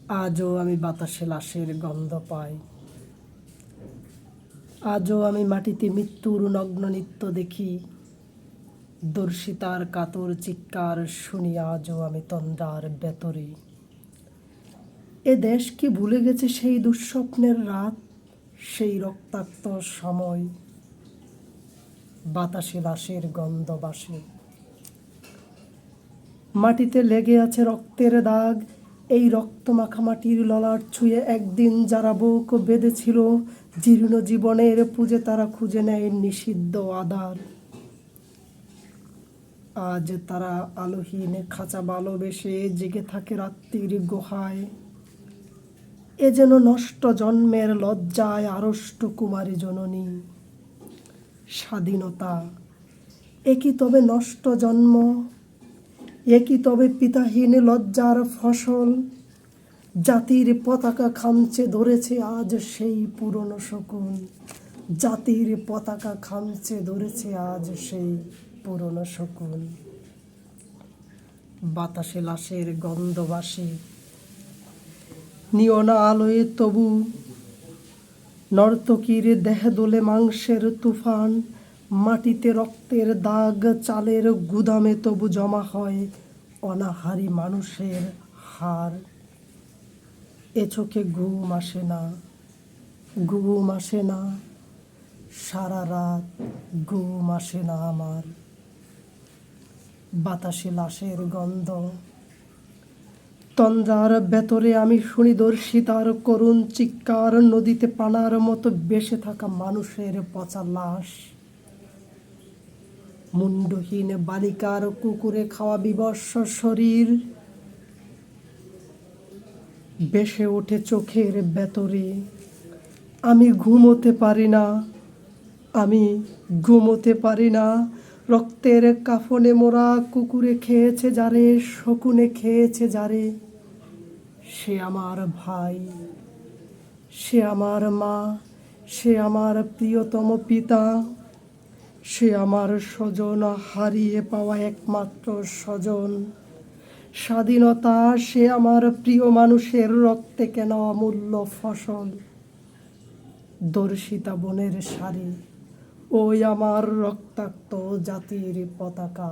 আজও আমি বাতাসে লাশের গন্ধ পাই। আজও আমি মাটিতে মৃত্যুর নগ্ন নৃত্য দেখি। দর্শিতার কাতর চিৎকার শুনি আজও আমি তন্দ্রার ভেতরে। এ দেশ কি ভুলে গেছে সেই দুঃস্বপ্নের রাত, সেই রক্তাক্ত সময়? বাতাসে লাশের গন্ধ বাসে, মাটিতে লেগে আছে রক্তের দাগ। এই রক্ত মাখা মাটির ললাট ছুঁয়ে একদিন যারা বুক বেঁধেছিল জীর্ণ জীবনের পুজে, তারা খুঁজে নেয় নিষিদ্ধ আধার। আজ তারা আলোহীন খাঁচা ভালোবেসে জেগে থাকে রাত্রির গুহায়। এ যেন নষ্ট জন্মের লজ্জায় আড়ষ্ট কুমারী জননী। স্বাধীনতা এ কি তবে নষ্ট জন্ম? এ কি তবে পিতাহীন লজ্জার ফসল? জাতির পতাকা খামচে ধরেছে আজ সেই পুরনো শকুন। জাতির পতাকা খামচে ধরেছে আজ সেই পুরনো শকুন। বাতাসে লাশের গন্ধ বাসে, নিয়না আলোয় তবু নর্তকীর দেহ দোলে মাংসের তুফান। মাটিতে রক্তের দাগ, চালের গুদামে তবু জমা হয় অনাহারী মানুষের হার। এ চোখে ঘুম আসে না, ঘুম আসে না, সারা রাত ঘুম আসে না আমার। বাতাসে লাশের গন্ধ, তন্দ্রার ভেতরে আমি শুনি দর্শিতার করুণ চিৎকার। নদীতে পানার মতো বেসে থাকা মানুষের পচা লাশ। মুন্ডহীন বালিকার কুকুরে খাওয়া বিবস্ত্র শরীর ভেসে ওঠে চোখের ভেতরে। আমি ঘুমোতে পারি না, আমি ঘুমোতে পারি না। রক্তের কাফনে মোরা কুকুরে খেয়েছে যারে, শকুনে খেয়েছে যারে। সে আমার ভাই, সে আমার মা, সে আমার প্রিয়তম পিতা, সে আমার স্বজন, হারিয়ে পাওয়া একমাত্র স্বজন। স্বাধীনতা সে আমার প্রিয় মানুষের রক্তে কেন অমূল্য ফসল। দর্শিতা বনের শাড়ি, ওই আমার রক্তাক্ত জাতির পতাকা।